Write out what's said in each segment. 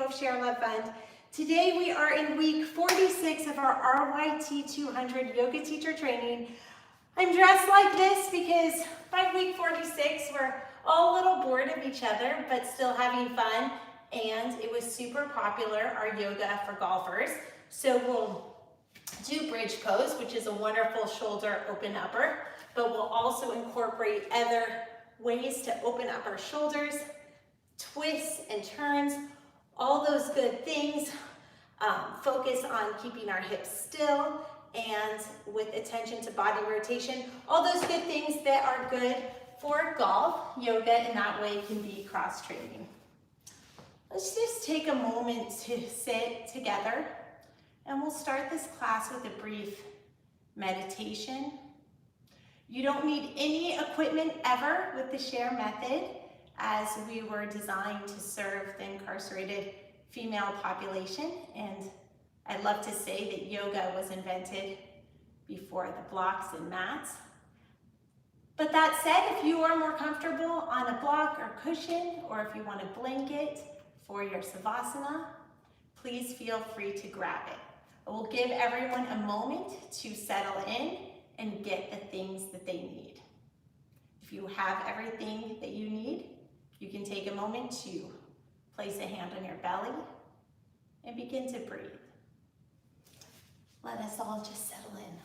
CEO of ShareLove.Fund. Today we are in week 46 of our RYT 200 yoga teacher training. I'm dressed like this because by week 46 we're all a little bored of each other but still having fun, and it was super popular, our yoga for golfers. So we'll do bridge pose, which is a wonderful shoulder open upper, but we'll also incorporate other ways to open up our shoulders, twists and turns, all those good things. Focus on keeping our hips still and with attention to body rotation, all those good things that are good for golf. Yoga in that way can be cross-training. Let's just take a moment to sit together, and we'll start this class with a brief meditation. You don't need any equipment ever with the Share method, as we were designed to serve the incarcerated female population, and I'd love to say that yoga was invented before the blocks and mats. But that said, if you are more comfortable on a block or cushion, or if you want a blanket for your Savasana, please feel free to grab it. We'll give everyone a moment to settle in and get the things that they need. If you have everything that you need, you can take a moment to place a hand on your belly and begin to breathe. Let us all just settle in.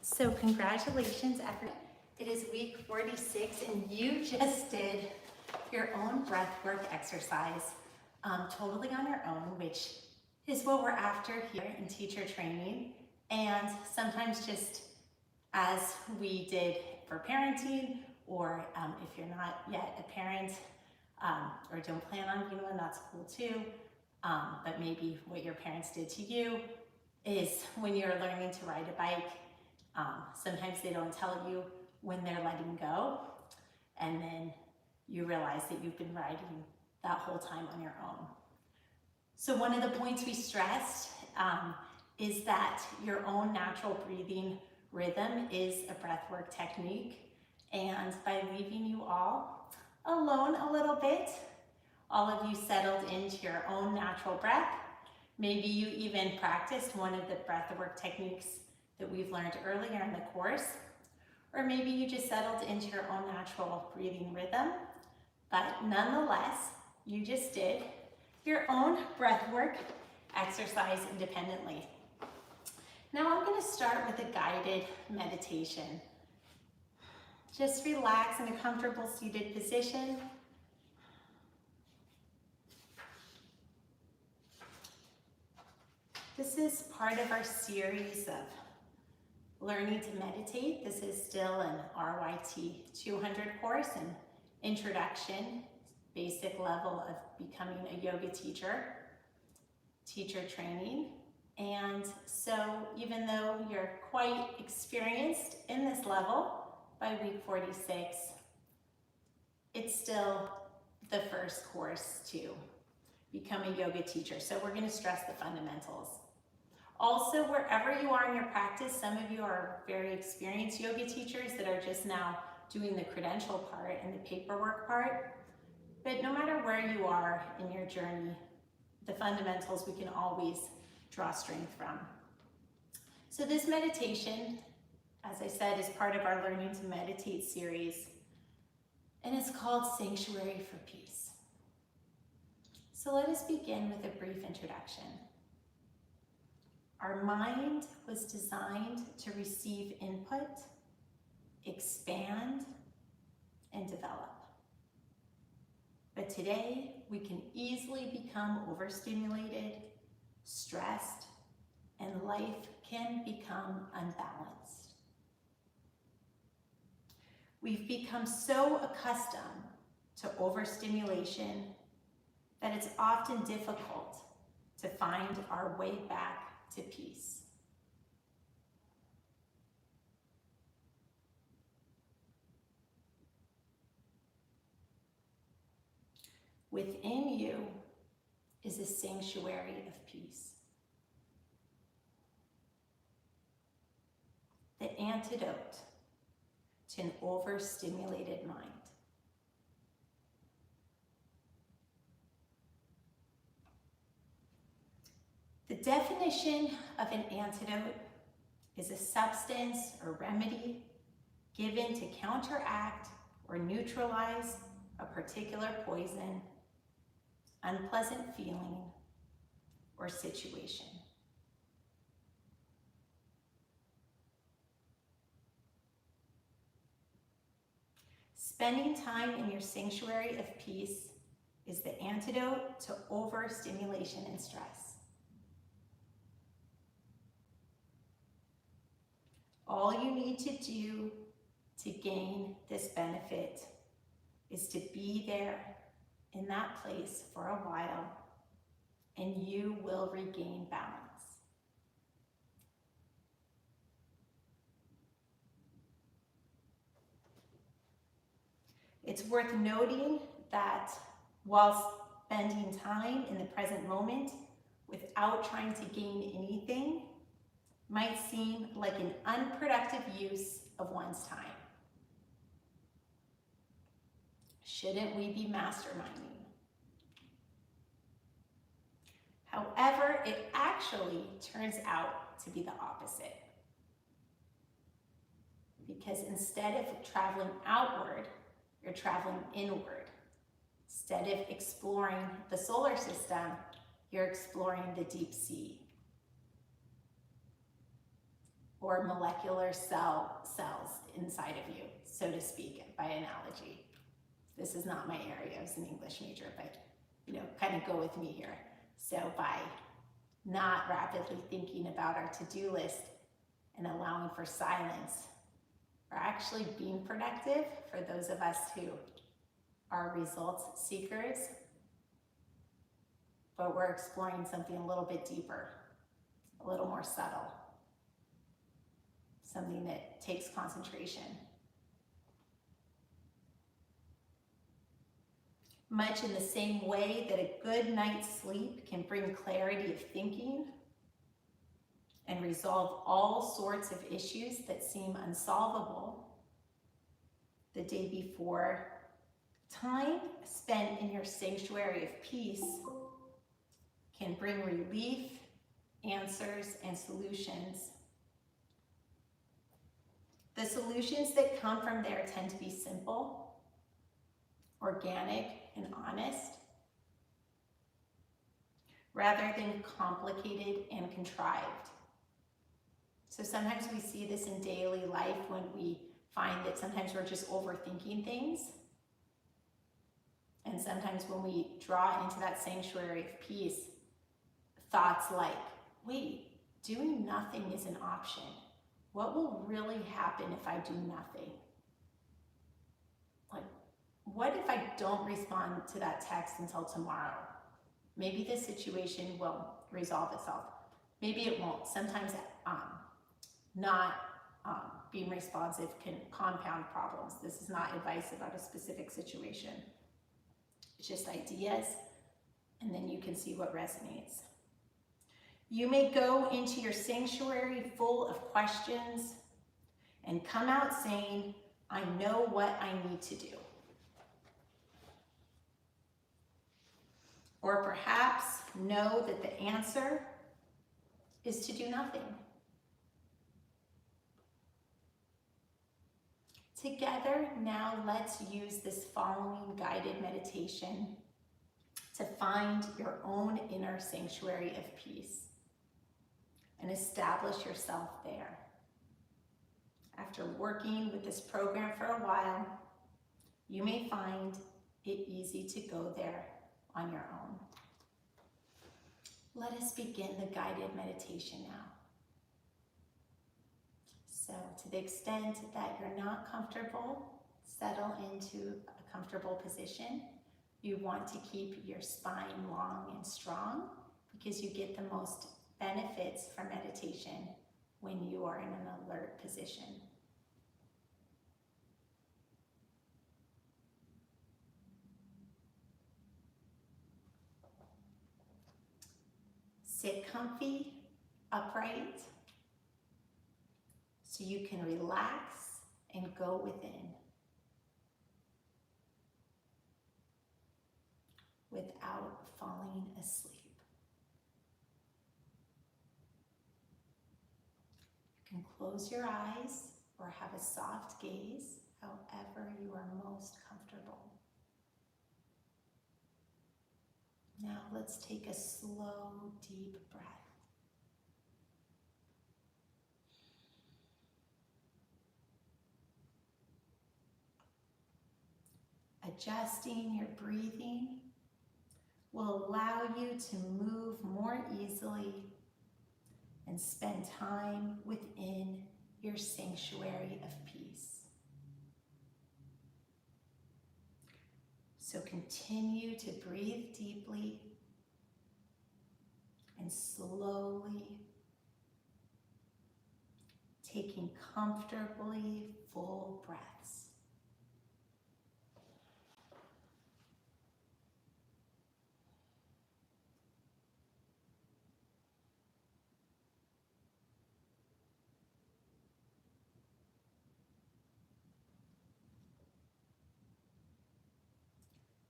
So congratulations, everyone. It is week 46 and you just did your own breathwork exercise totally on your own, which is what we're after here in teacher training. And sometimes just as we did for parenting, or if you're not yet a parent or don't plan on being one, that's cool too. But maybe what your parents did to you is when you're learning to ride a bike, sometimes they don't tell you when they're letting go, and then you realize that you've been riding that whole time on your own. So one of the points we stressed is that your own natural breathing rhythm is a breathwork technique, and by leaving you all alone a little bit, all of you settled into your own natural breath. Maybe you even practiced one of the breathwork techniques that we've learned earlier in the course, or maybe you just settled into your own natural breathing rhythm, but nonetheless, you just did your own breathwork exercise independently. Now I'm going to start with a guided meditation. Just relax in a comfortable seated position. This is part of our series of learning to meditate. This is still an RYT 200 course, an introduction, basic level of becoming a yoga teacher, teacher training. And so even though you're quite experienced in this level by week 46, it's still the first course to become a yoga teacher. So we're going to stress the fundamentals. Also, wherever you are in your practice, some of you are very experienced yoga teachers that are just now doing the credential part and the paperwork part. But no matter where you are in your journey, the fundamentals we can always draw strength from. So this meditation, as I said, is part of our Learning to Meditate series, and it's called Sanctuary for Peace. So let us begin with a brief introduction. Our mind was designed to receive input, expand, and develop. But today, we can easily become overstimulated, stressed, and life can become unbalanced. We've become so accustomed to overstimulation that it's often difficult to find our way back to peace. Within you is a sanctuary of peace. The antidote to an overstimulated mind. The definition of an antidote is a substance or remedy given to counteract or neutralize a particular poison, unpleasant feeling, or situation. Spending time in your sanctuary of peace is the antidote to overstimulation and stress. All you need to do to gain this benefit is to be there in that place for a while, and you will regain balance. It's worth noting that while spending time in the present moment without trying to gain anything might seem like an unproductive use of one's time. Shouldn't we be masterminding? However, it actually turns out to be the opposite. Because instead of traveling outward, you're traveling inward. Instead of exploring the solar system, you're exploring the deep sea. or molecular cells inside of you, so to speak, by analogy. This is not my area. I was an English major, but kind of go with me here. So by not rapidly thinking about our to-do list and allowing for silence, we're actually being productive for those of us who are results seekers, but we're exploring something a little bit deeper, a little more subtle, something that takes concentration. Much in the same way that a good night's sleep can bring clarity of thinking and resolve all sorts of issues that seem unsolvable the day before, time spent in your sanctuary of peace can bring relief, answers, and solutions. The solutions that come from there tend to be simple, organic, and honest, rather than complicated and contrived. So sometimes we see this in daily life when we find that sometimes we're just overthinking things. And sometimes when we draw into that sanctuary of peace, thoughts like, wait, doing nothing is an option. What will really happen if I do nothing? Like, what if I don't respond to that text until tomorrow? Maybe this situation will resolve itself. Maybe it won't. Sometimes not being responsive can compound problems. This is not advice about a specific situation. It's just ideas, and then you can see what resonates. You may go into your sanctuary full of questions and come out saying, I know what I need to do. Or perhaps know that the answer is to do nothing. Together, now let's use this following guided meditation to find your own inner sanctuary of peace and establish yourself there. After working with this program for a while, you may find it easy to go there on your own. Let us begin the guided meditation now. So to the extent that you're not comfortable, settle into a comfortable position. You want to keep your spine long and strong because you get the most benefits from meditation when you are in an alert position. Sit comfy, upright, so you can relax and go within without falling asleep. You can close your eyes or have a soft gaze, however you are most comfortable. Now let's take a slow, deep breath. Adjusting your breathing will allow you to move more easily and spend time within your sanctuary of peace. So continue to breathe deeply and slowly, taking comfortably full breaths.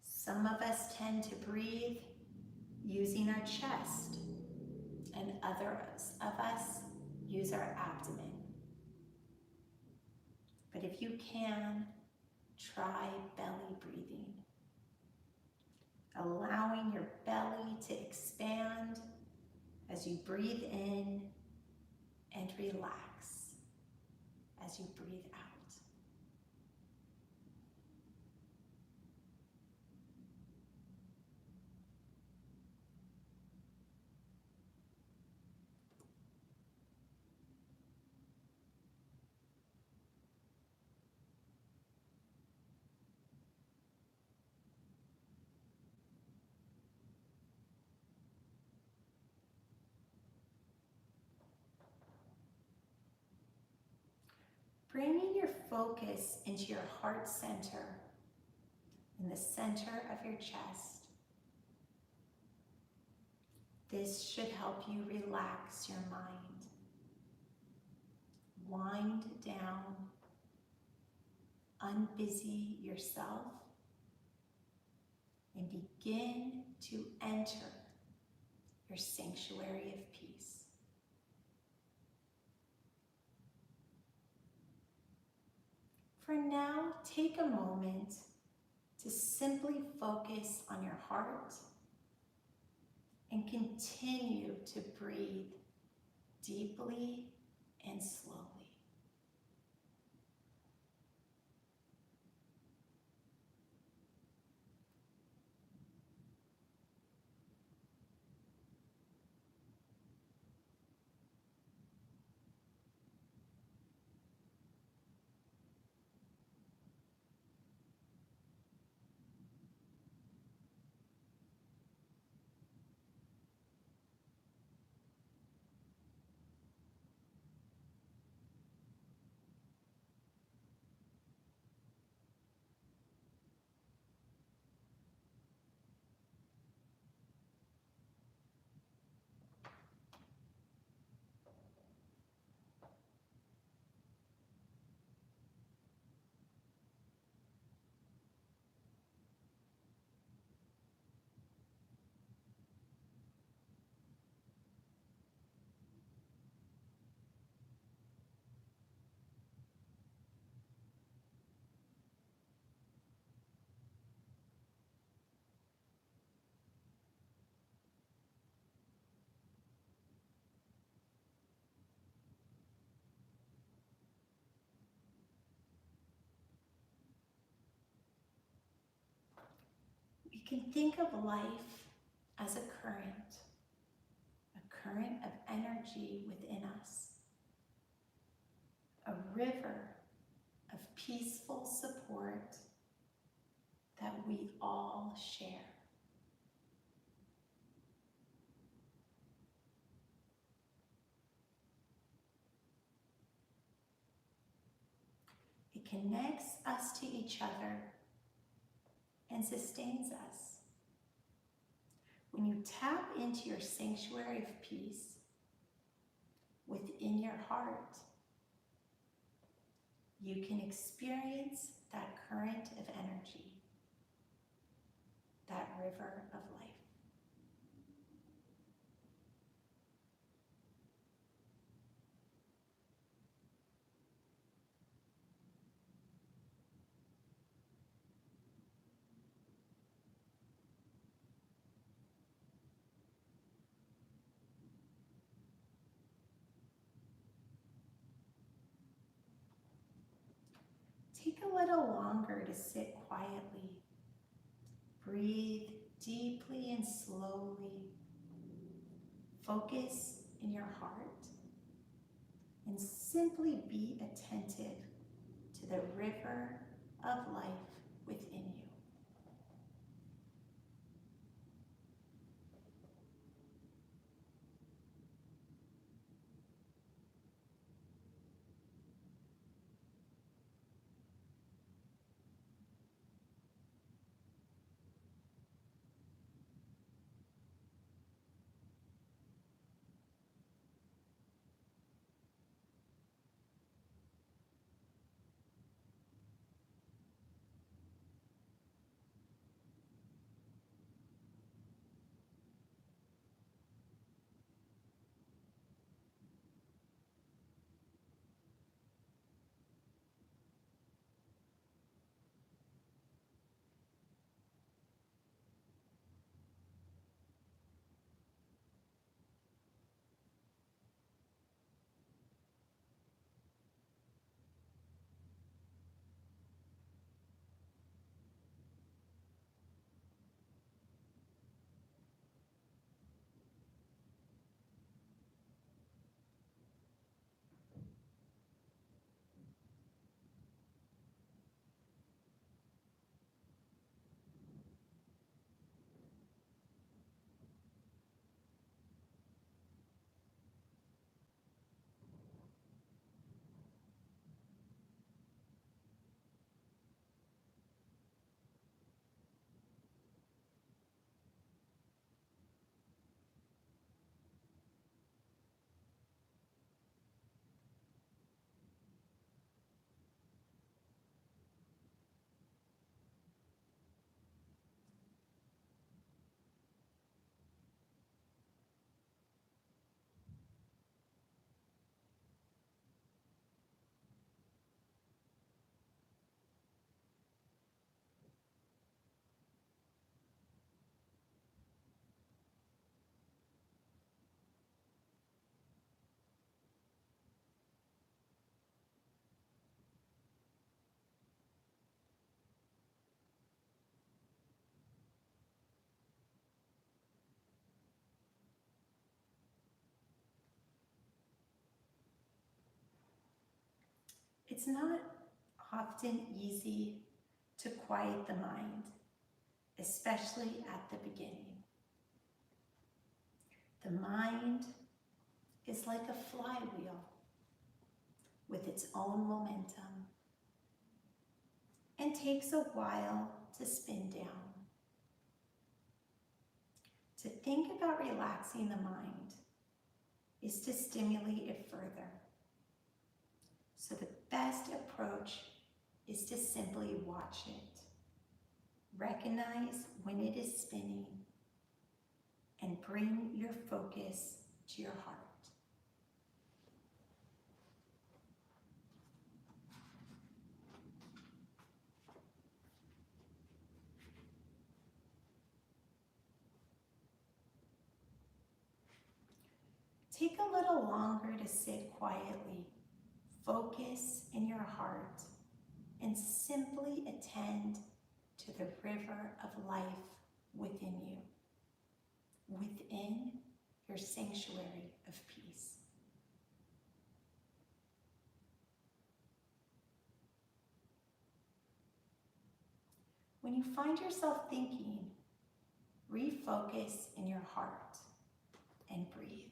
Some of us tend to breathe using our chest, and others of us use our abdomen. But if you can, try belly breathing, allowing your belly to expand as you breathe in and relax. as you breathe out. Bringing your focus into your heart center, in the center of your chest. This should help you relax your mind. Wind down, unbusy yourself, and begin to enter your sanctuary of peace. For now, take a moment to simply focus on your heart and continue to breathe deeply and slowly. We can think of life as a current of energy within us, a river of peaceful support that we all share. It connects us to each other and sustains us. When you tap into your sanctuary of peace within your heart, you can experience that current of energy, that river of life. Take a little longer to sit quietly. Breathe deeply and slowly. Focus in your heart and simply be attentive to the river of life within you. It's not often easy to quiet the mind, especially at the beginning. The mind is like a flywheel with its own momentum and takes a while to spin down. To think about relaxing the mind is to stimulate it further. So the best approach is to simply watch it. Recognize when it is spinning and bring your focus to your heart. Take a little longer to sit quietly, focus in your heart, and simply attend to the river of life within you, within your sanctuary of peace. When you find yourself thinking, refocus in your heart and breathe.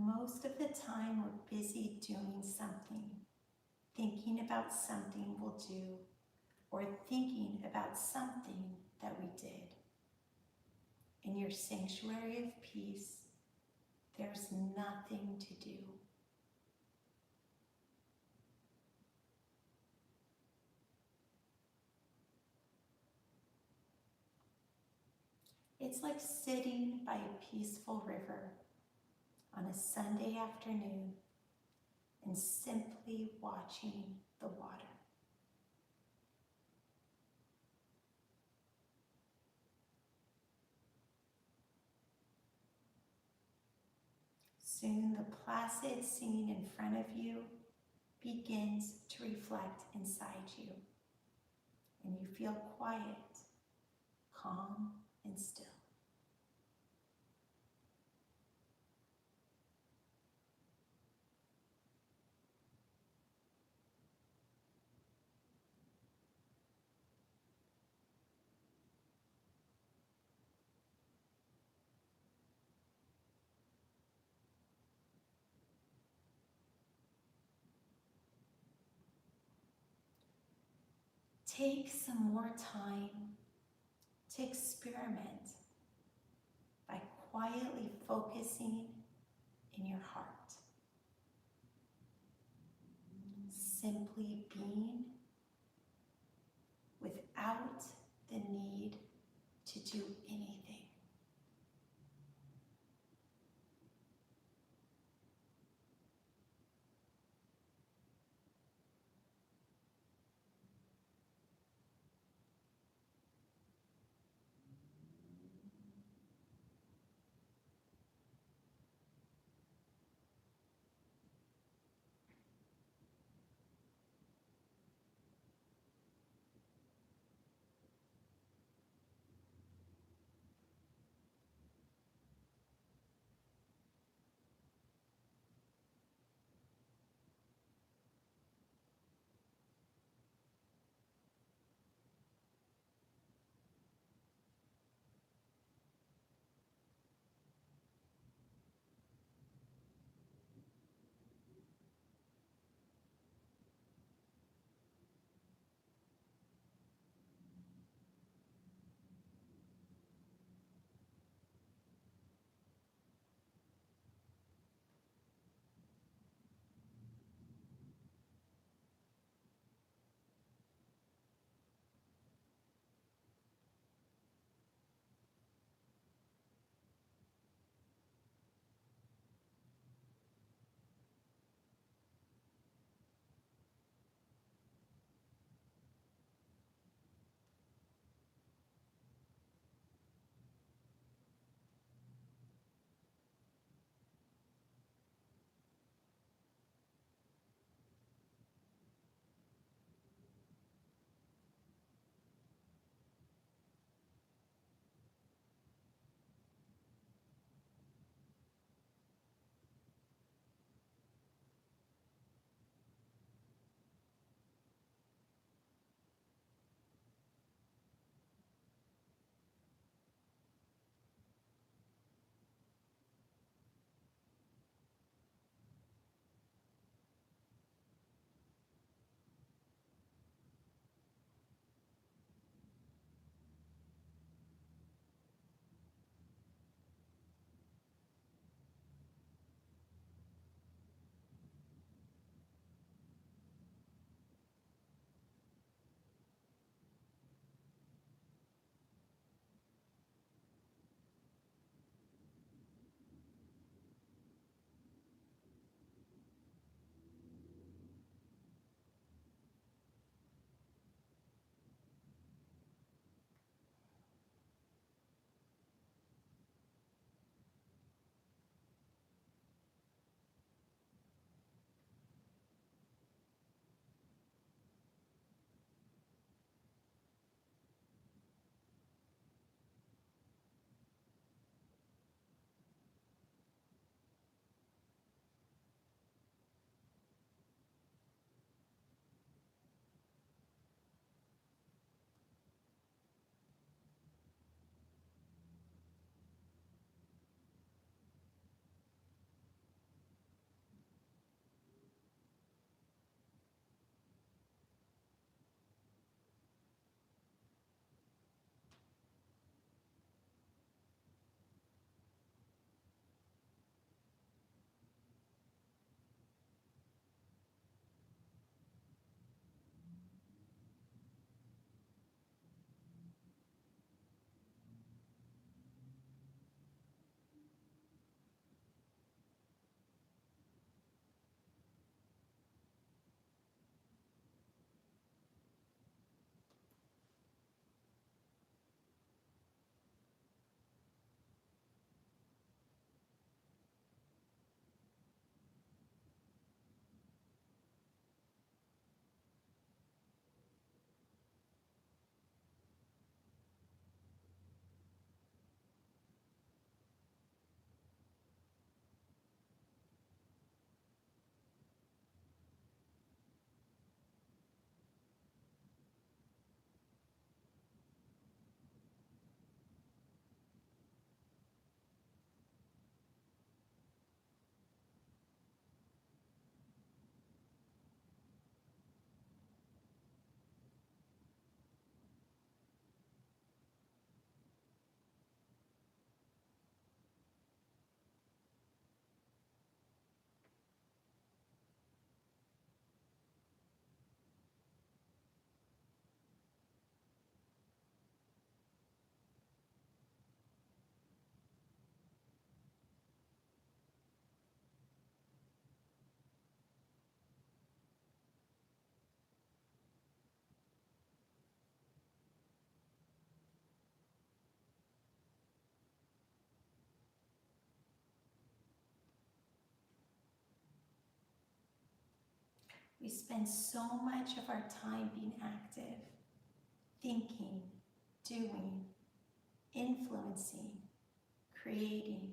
most of the time we're busy doing something, thinking about something we'll do, or thinking about something that we did. In your sanctuary of peace, there's nothing to do. It's like sitting by a peaceful river on a Sunday afternoon and simply watching the water. Soon the placid scene in front of you begins to reflect inside you, and you feel quiet, calm, and still. Take some more time to experiment by quietly focusing in your heart. Simply being without the need to do anything. We spend so much of our time being active, thinking, doing, influencing, creating.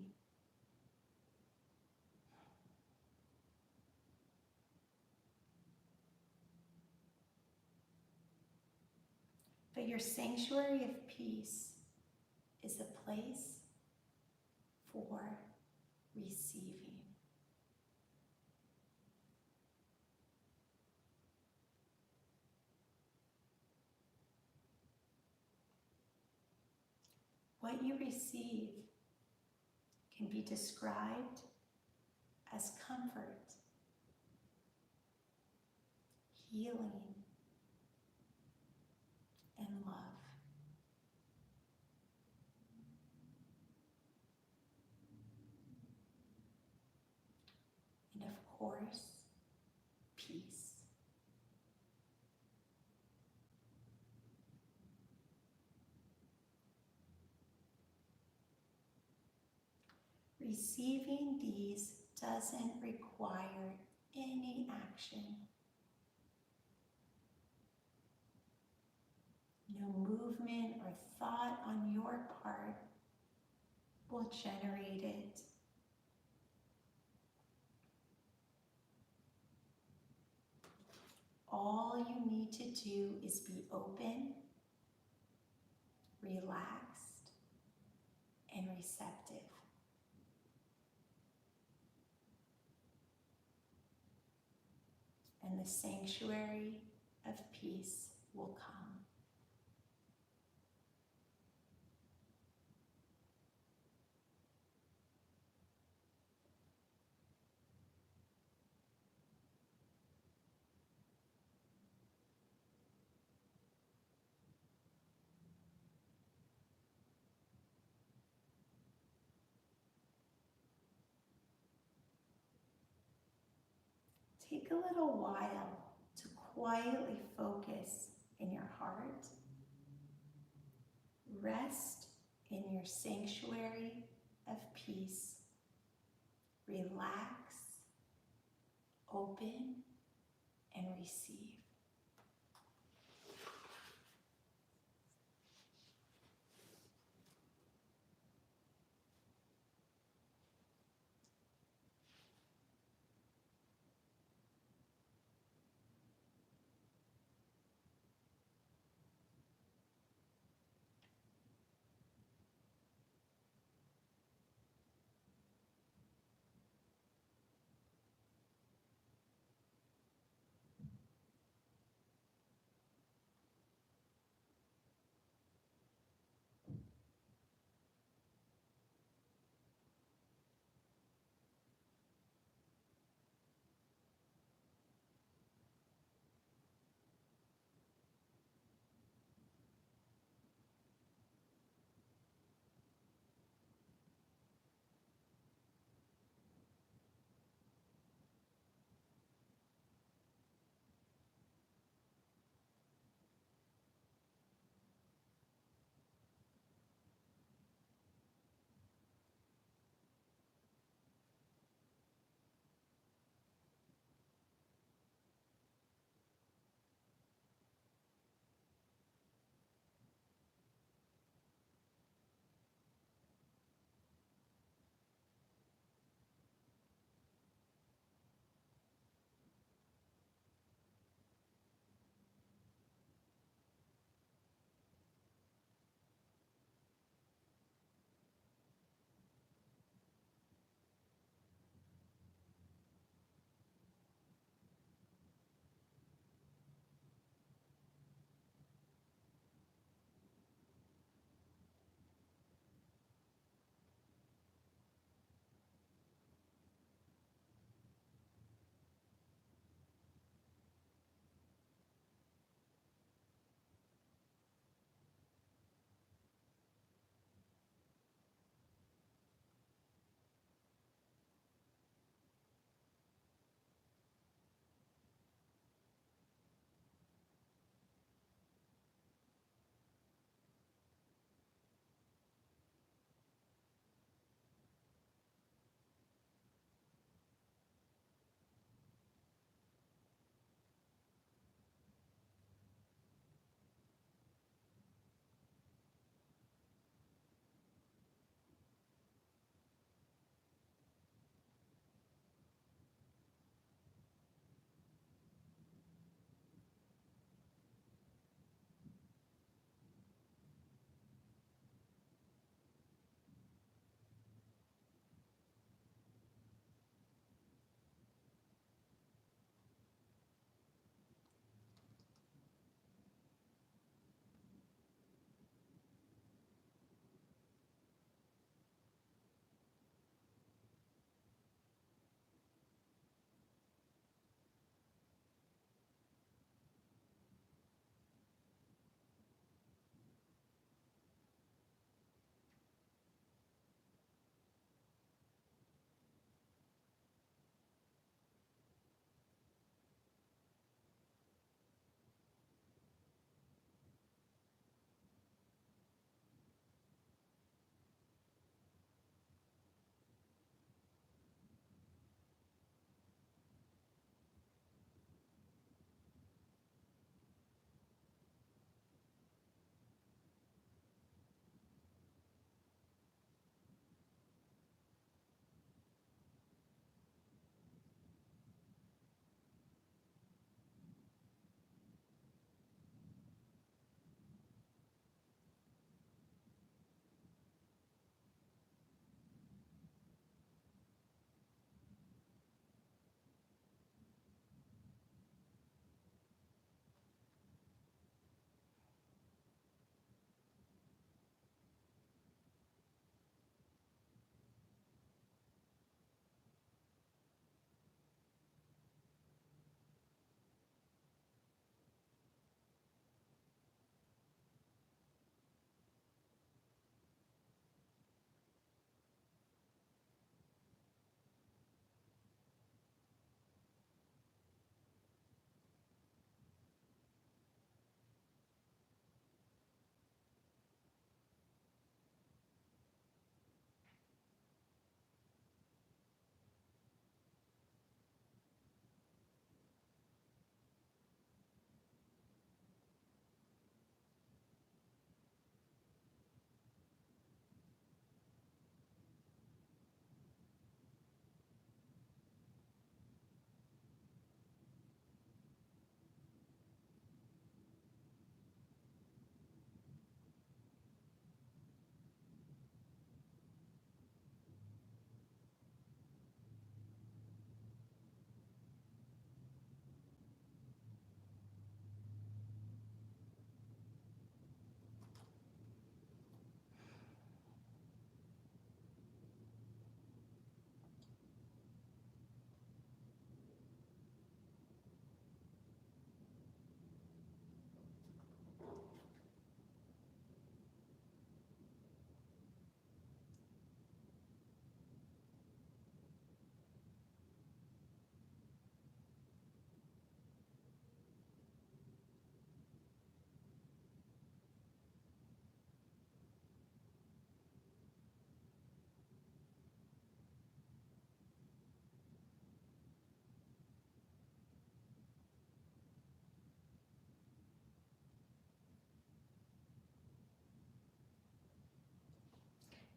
But your sanctuary of peace is a place for receiving. What you receive can be described as comfort, healing, and love. And of course, peace. Receiving these doesn't require any action. No movement or thought on your part will generate it. All you need to do is be open, relaxed, and receptive. And the sanctuary of peace will come. Take a little while to quietly focus in your heart. Rest in your sanctuary of peace. Relax, open, and receive.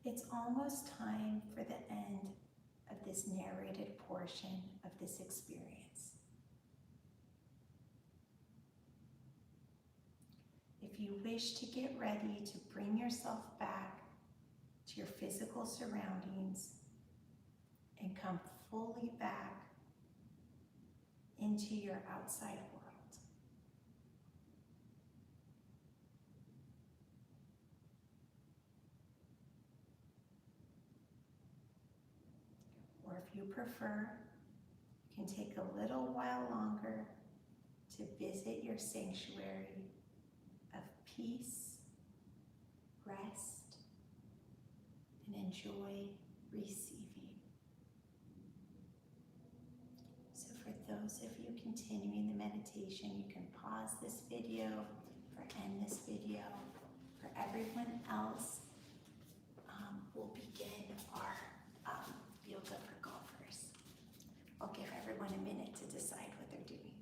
It's almost time for the end of this narrated portion of this experience. If you wish to get ready to bring yourself back to your physical surroundings and come fully back into your outside world. Or if you prefer, you can take a little while longer to visit your sanctuary of peace, rest, and enjoy receiving. So for those of you continuing the meditation, you can pause this video or end this video. For everyone else, we'll begin our yoga for golfers. I'll give everyone a minute to decide what they're doing.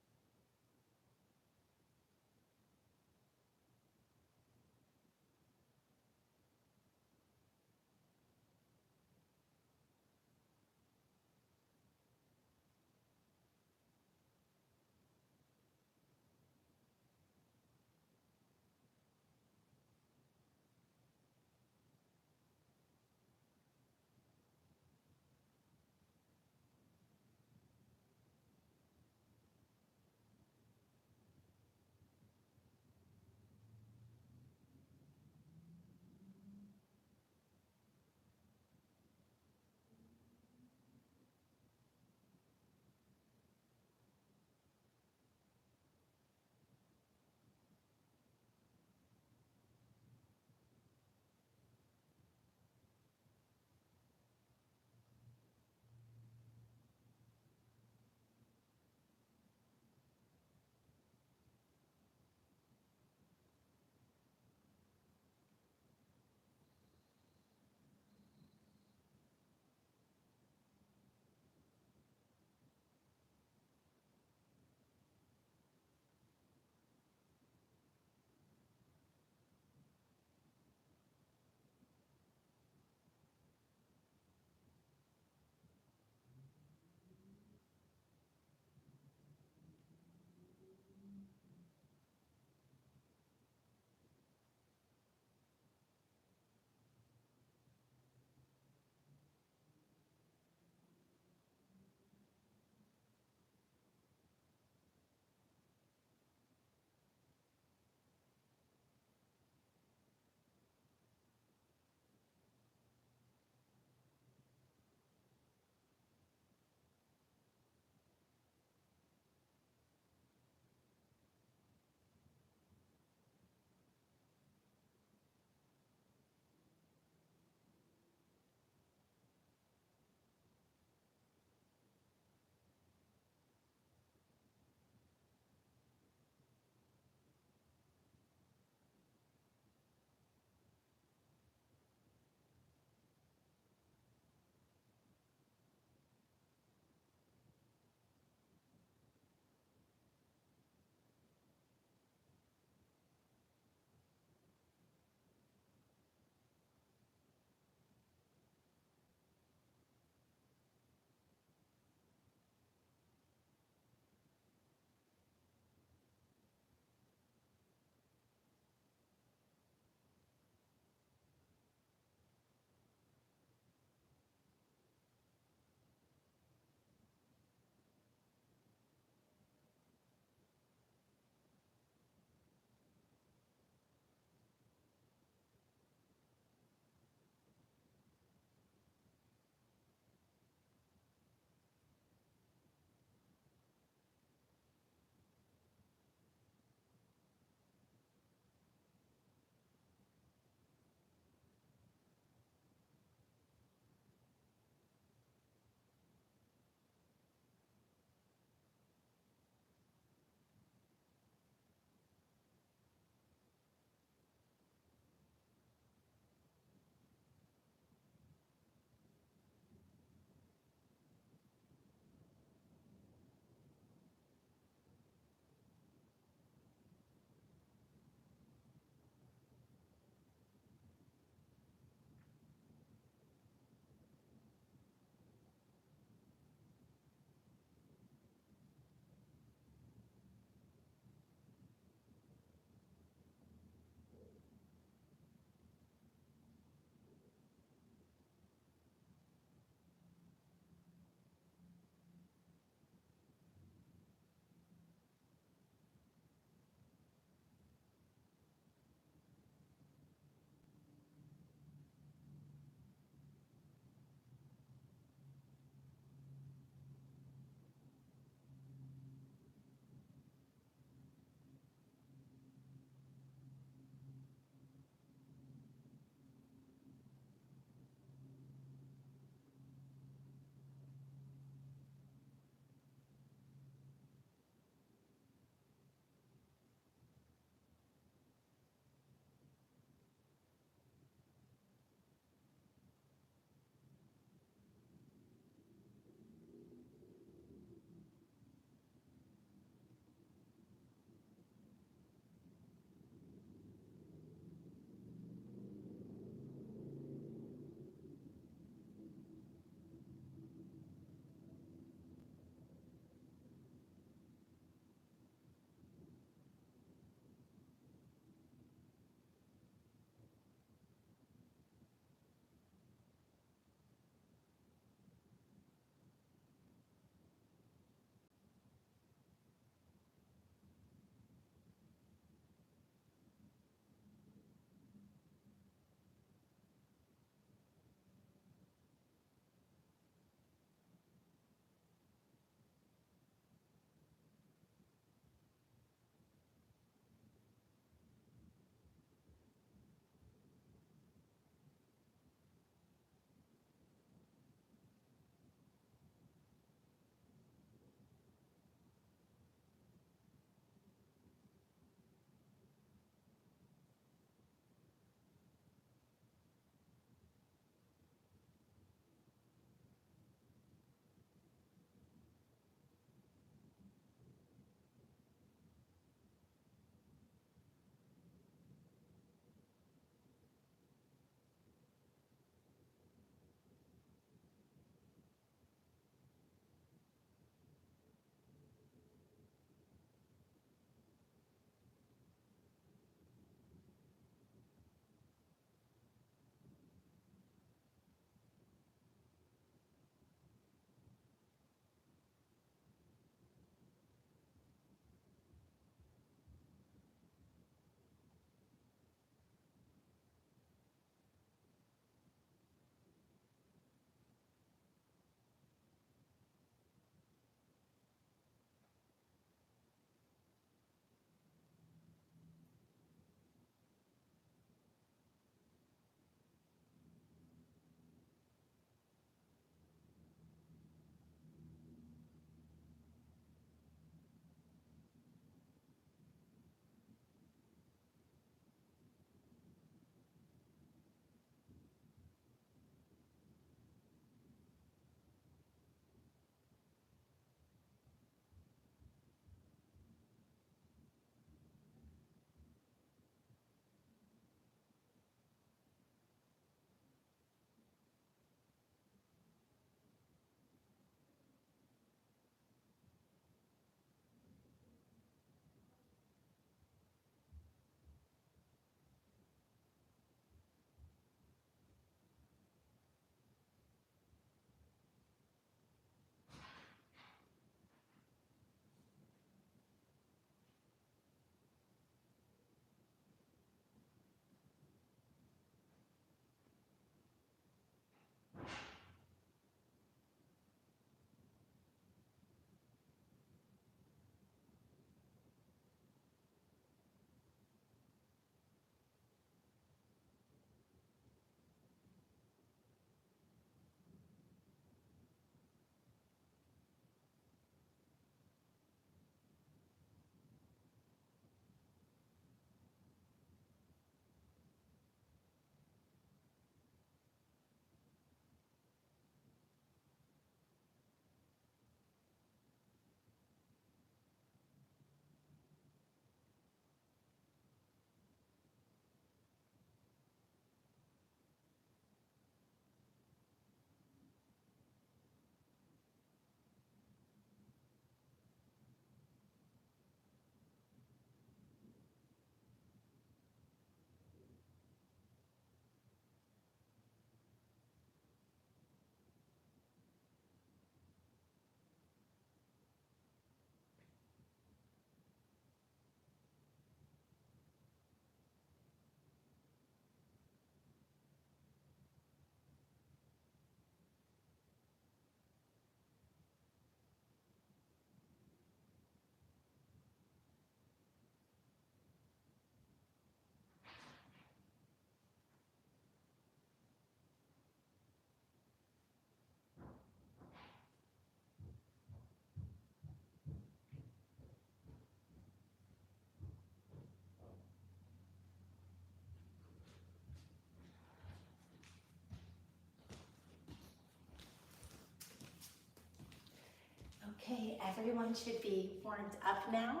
Okay, everyone should be warmed up now.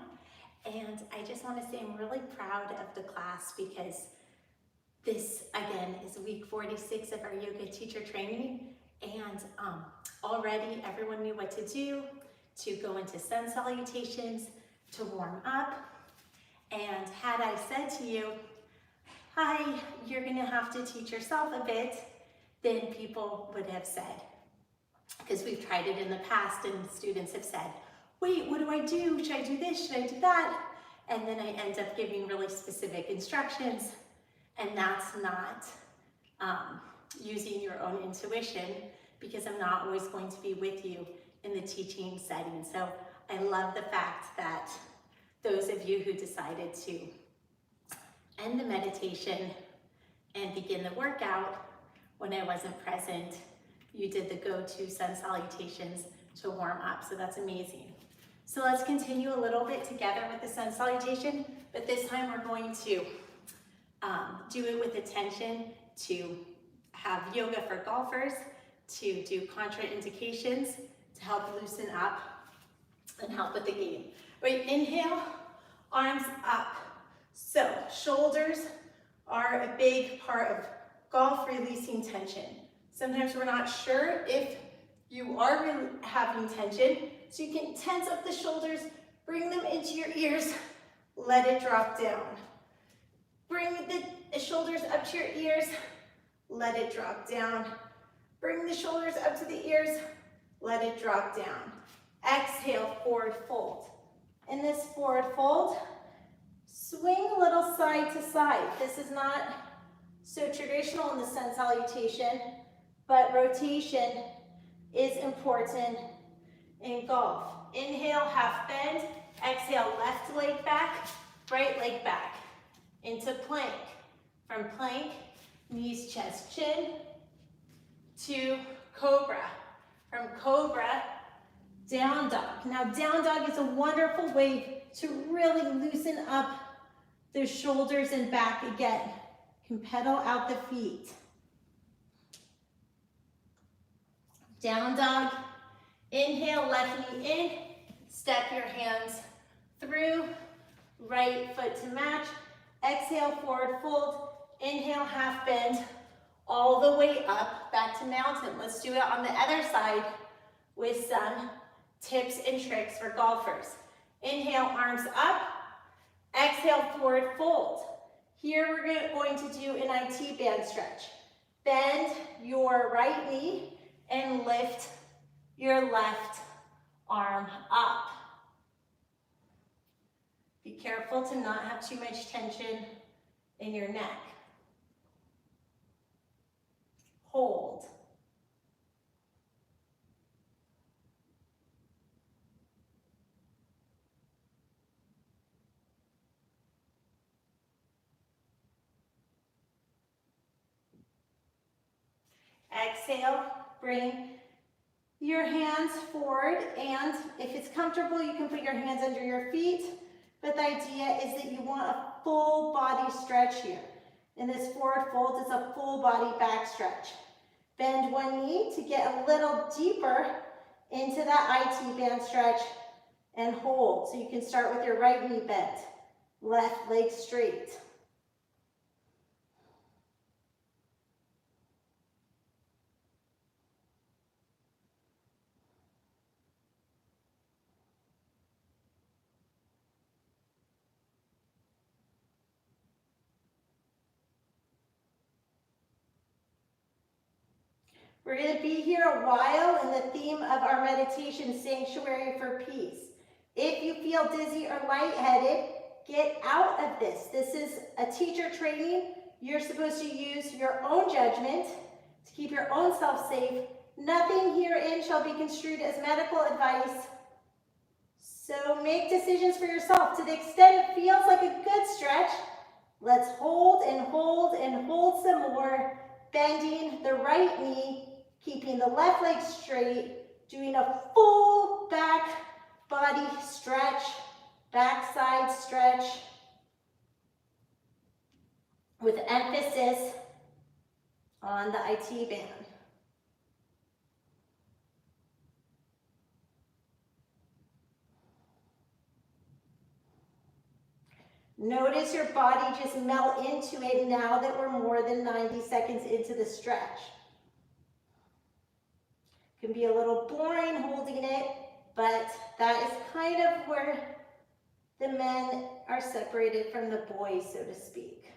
And I just want to say I'm really proud of the class because this, again, is week 46 of our yoga teacher training. And already everyone knew what to do to go into sun salutations, to warm up. And had I said to you, hi, you're going to have to teach yourself a bit, then people would have said, because we've tried it in the past and students have said, wait, what do I do? Should I do this? Should I do that? And then I end up giving really specific instructions, and that's not using your own intuition, because I'm not always going to be with you in the teaching setting. So I love the fact that those of you who decided to end the meditation and begin the workout when I wasn't present, you did the go-to sun salutations to warm up, so that's amazing. So let's continue a little bit together with the sun salutation, but this time we're going to do it with attention to have yoga for golfers, to do contraindications, to help loosen up and help with the game. Right, inhale, arms up. So shoulders are a big part of golf releasing tension. Sometimes we're not sure if you are having tension, so you can tense up the shoulders, bring them into your ears, let it drop down. Bring the shoulders up to your ears, let it drop down. Bring the shoulders up to the ears, let it drop down. Exhale, forward fold. In this forward fold, swing a little side to side. This is not so traditional in the sun salutation, but rotation is important in golf. Inhale, half bend. Exhale, left leg back, right leg back. Into plank. From plank, knees, chest, chin, to cobra. From cobra, down dog. Now, down dog is a wonderful way to really loosen up the shoulders and back again. You can pedal out the feet. Down dog. Inhale, left knee in. Step your hands through. Right foot to match. Exhale, forward fold. Inhale, half bend. All the way up, back to mountain. Let's do it on the other side with some tips and tricks for golfers. Inhale, arms up. Exhale, forward fold. Here we're going to do an IT band stretch. Bend your right knee and lift your left arm up. Be careful to not have too much tension in your neck. Hold. Exhale, bring your hands forward, and if it's comfortable, you can put your hands under your feet, but the idea is that you want a full body stretch here. In this forward fold, it's a full body back stretch. Bend one knee to get a little deeper into that IT band stretch and hold. So you can start with your right knee bent, left leg straight. We're going to be here a while in the theme of our meditation, Sanctuary for Peace. If you feel dizzy or lightheaded, get out of this. This is a teacher training. You're supposed to use your own judgment to keep your own self safe. Nothing herein shall be construed as medical advice. So make decisions for yourself. To the extent it feels like a good stretch, let's hold and hold and hold some more, bending the right knee, keeping the left leg straight, doing a full back body stretch, backside stretch, with emphasis on the IT band. Notice your body just melt into it now that we're more than 90 seconds into the stretch. It can be a little boring holding it, but that is kind of where the men are separated from the boys, so to speak.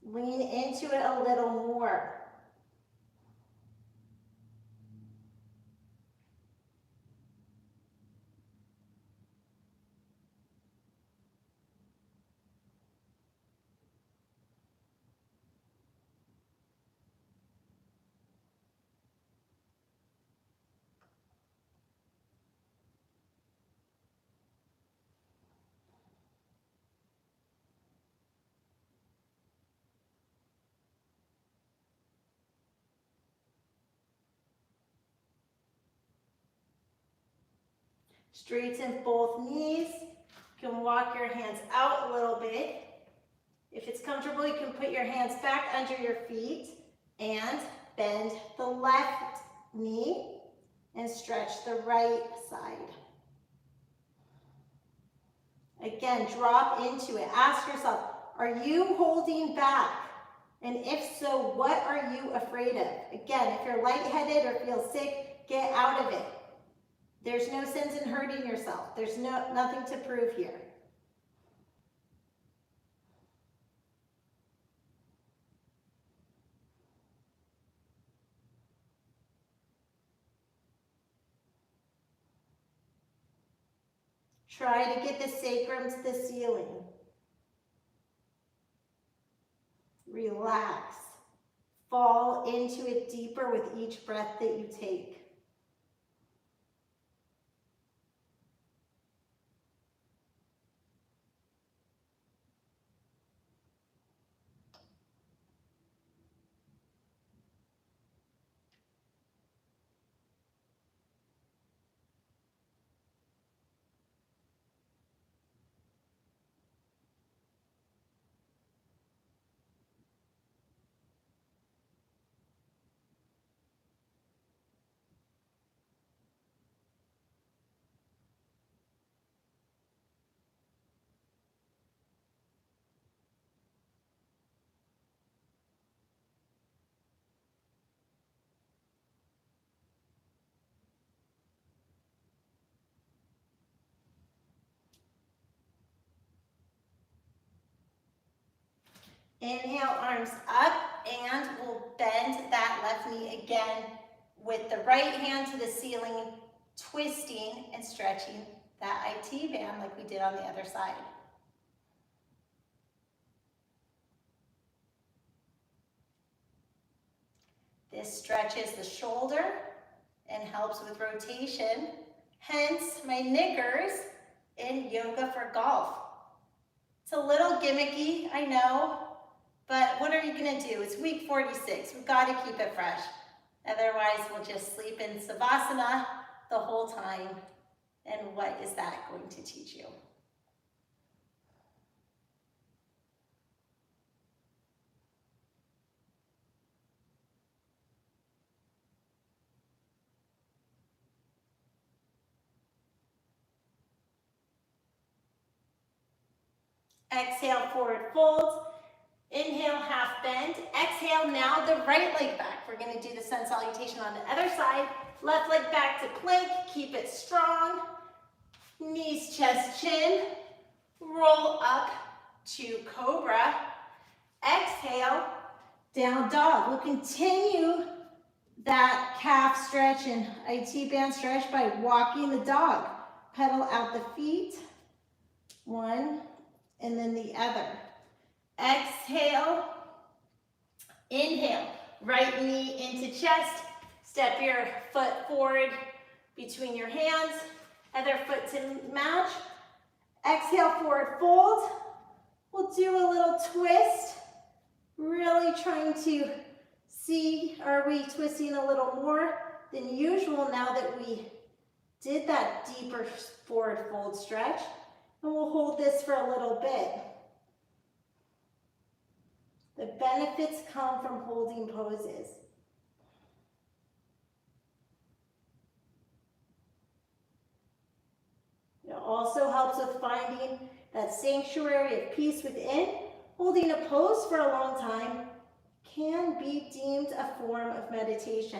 Lean into it a little more. Straighten both knees. You can walk your hands out a little bit. If it's comfortable, you can put your hands back under your feet and bend the left knee and stretch the right side. Again, drop into it. Ask yourself, are you holding back? And if so, what are you afraid of? Again, if you're lightheaded or feel sick, get out of it. There's no sense in hurting yourself. There's nothing to prove here. Try to get the sacrum to the ceiling. Relax. Fall into it deeper with each breath that you take. Inhale, arms up, and we'll bend that left knee again with the right hand to the ceiling, twisting and stretching that IT band like we did on the other side. This stretches the shoulder and helps with rotation, hence my knickers in yoga for golf. It's a little gimmicky, I know, but what are you gonna do? It's week 46, we've gotta keep it fresh. Otherwise, we'll just sleep in Savasana the whole time. And what is that going to teach you? Exhale, forward fold. Inhale, half bend. Exhale, now the right leg back. We're gonna do the sun salutation on the other side. Left leg back to plank, keep it strong. Knees, chest, chin. Roll up to cobra. Exhale, down dog. We'll continue that calf stretch and IT band stretch by walking the dog. Pedal out the feet. One, and then the other. Exhale, inhale, right knee into chest, step your foot forward between your hands, other foot to match. Exhale, forward fold. We'll do a little twist, really trying to see, are we twisting a little more than usual now that we did that deeper forward fold stretch. And we'll hold this for a little bit. The benefits come from holding poses. also helps with finding that sanctuary of peace within. Holding a pose for a long time can be deemed a form of meditation.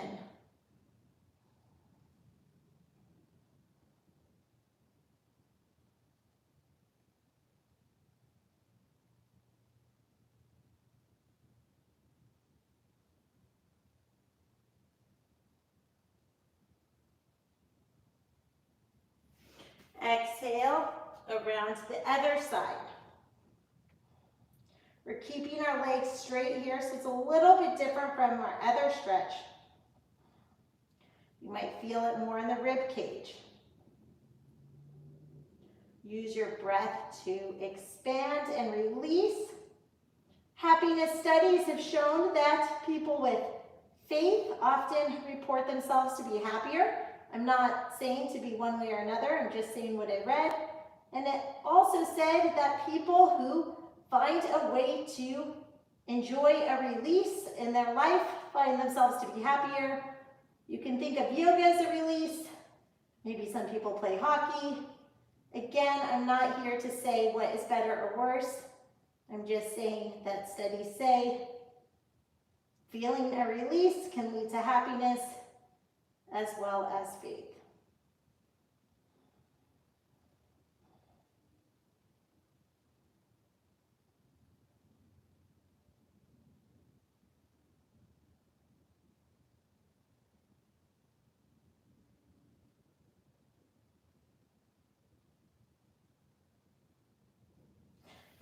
Exhale around to the other side. We're keeping our legs straight here, so it's a little bit different from our other stretch. You might feel it more in the rib cage. Use your breath to expand and release. Happiness studies have shown that people with faith often report themselves to be happier. I'm not saying to be one way or another, I'm just saying what I read. And it also said that people who find a way to enjoy a release in their life find themselves to be happier. You can think of yoga as a release. Maybe some people play hockey. Again, I'm not here to say what is better or worse. I'm just saying that studies say feeling a release can lead to happiness as well as faith.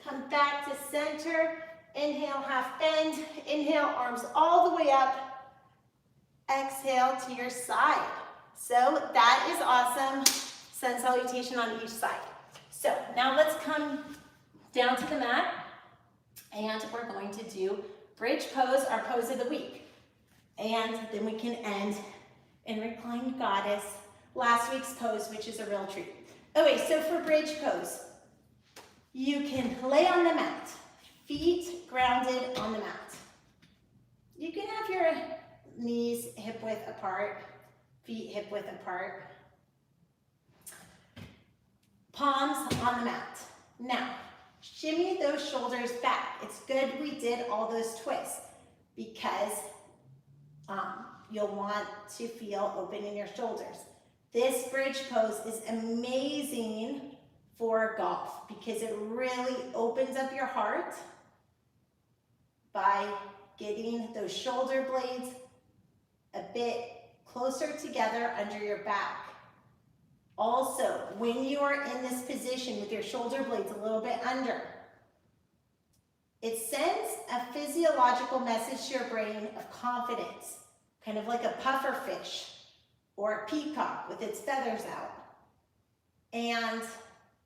Come back to center. Inhale, half bend. Inhale, arms all the way up. Exhale to your side. So that is awesome. Sun salutation on each side. So now let's come down to the mat and we're going to do bridge pose, our pose of the week. And then we can end in reclined goddess, last week's pose, which is a real treat. Okay, so for bridge pose, you can lay on the mat, feet grounded on the mat. You can have your knees hip width apart, feet hip width apart. Palms on the mat. Now, shimmy those shoulders back. It's good we did all those twists because you'll want to feel open in your shoulders. This bridge pose is amazing for golf because it really opens up your heart by getting those shoulder blades a bit closer together under your back. Also, when you are in this position with your shoulder blades a little bit under, it sends a physiological message to your brain of confidence, kind of like a puffer fish or a peacock with its feathers out. And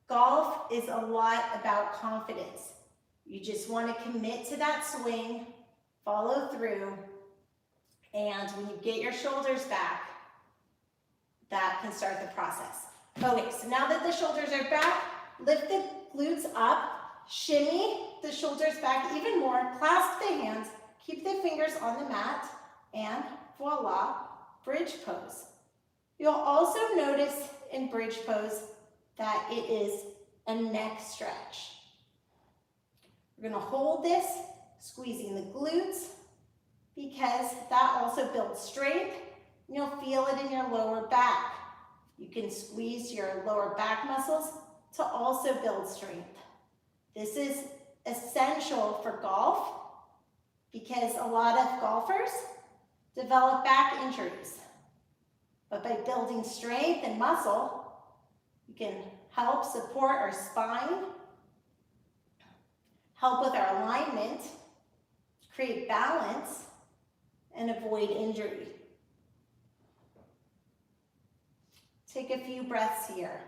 golf is a lot about confidence. You just want to commit to that swing, follow through, and when you get your shoulders back, that can start the process. Okay, so now that the shoulders are back, lift the glutes up, shimmy the shoulders back even more, clasp the hands, keep the fingers on the mat, and voila, bridge pose. You'll also notice in bridge pose that it is a neck stretch. We're going to hold this, squeezing the glutes, because that also builds strength. You'll feel it in your lower back. You can squeeze your lower back muscles to also build strength. This is essential for golf because a lot of golfers develop back injuries. But by building strength and muscle, you can help support our spine, help with our alignment, create balance, and avoid injury. Take a few breaths here.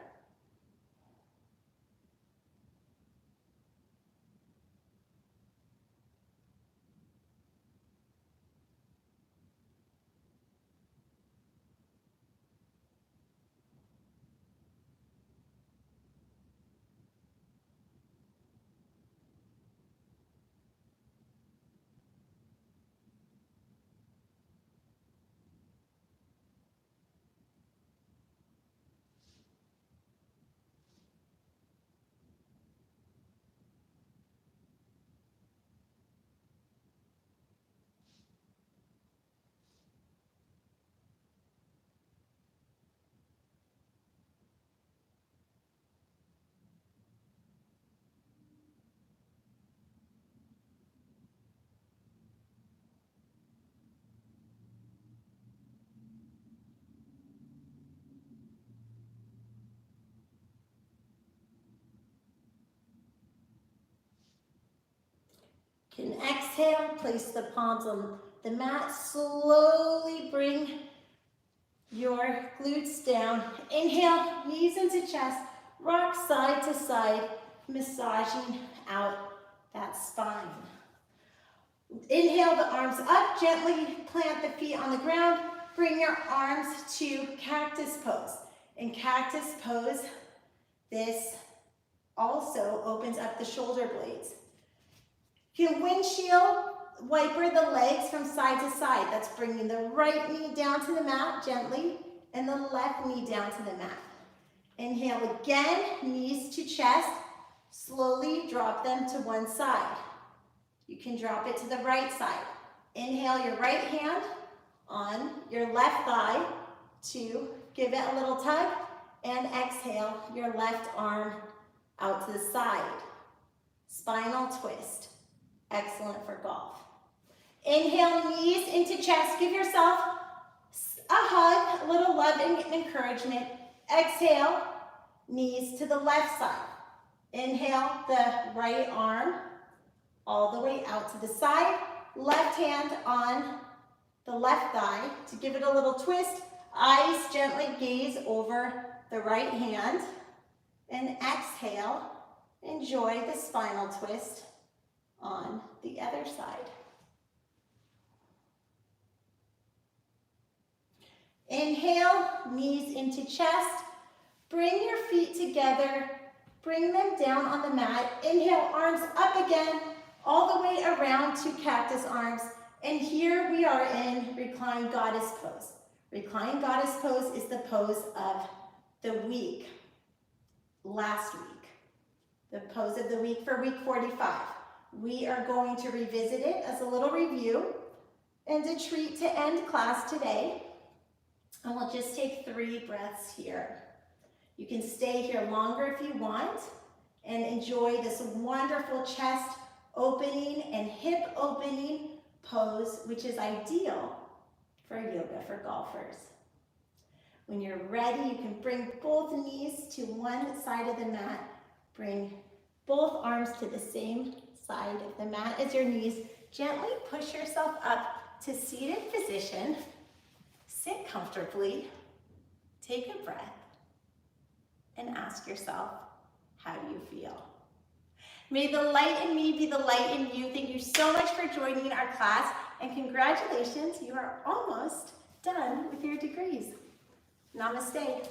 You can exhale, place the palms on the mat, slowly bring your glutes down. Inhale, knees into chest, rock side to side, massaging out that spine. Inhale the arms up, gently plant the feet on the ground, bring your arms to cactus pose. In cactus pose, this also opens up the shoulder blades. You can windshield wiper the legs from side to side. That's bringing the right knee down to the mat gently and the left knee down to the mat. Inhale again, knees to chest. Slowly drop them to one side. You can drop it to the right side. Inhale your right hand on your left thigh to give it a little tug, and exhale your left arm out to the side. Spinal twist. Excellent for golf. Inhale, knees into chest. Give yourself a hug, a little love and encouragement. Exhale, knees to the left side. Inhale the right arm all the way out to the side. Left hand on the left thigh to give it a little twist. Eyes gently gaze over the right hand. And exhale, enjoy the spinal twist on the other side. Inhale, knees into chest. Bring your feet together. Bring them down on the mat. Inhale, arms up again, all the way around to cactus arms. And here we are in reclined goddess pose. Reclined goddess pose is the pose of the week, last week. The pose of the week for week 45. We are going to revisit it as a little review and a treat to end class today. And we'll just take 3 breaths here. You can stay here longer if you want and enjoy this wonderful chest opening and hip opening pose, which is ideal for yoga for golfers. When you're ready, you can bring both knees to one side of the mat. Bring both arms to the same side of the mat as your knees. Gently push yourself up to seated position. Sit comfortably. Take a breath. And ask yourself, how do you feel? May the light in me be the light in you. Thank you so much for joining our class, and congratulations, you are almost done with your degrees. Namaste.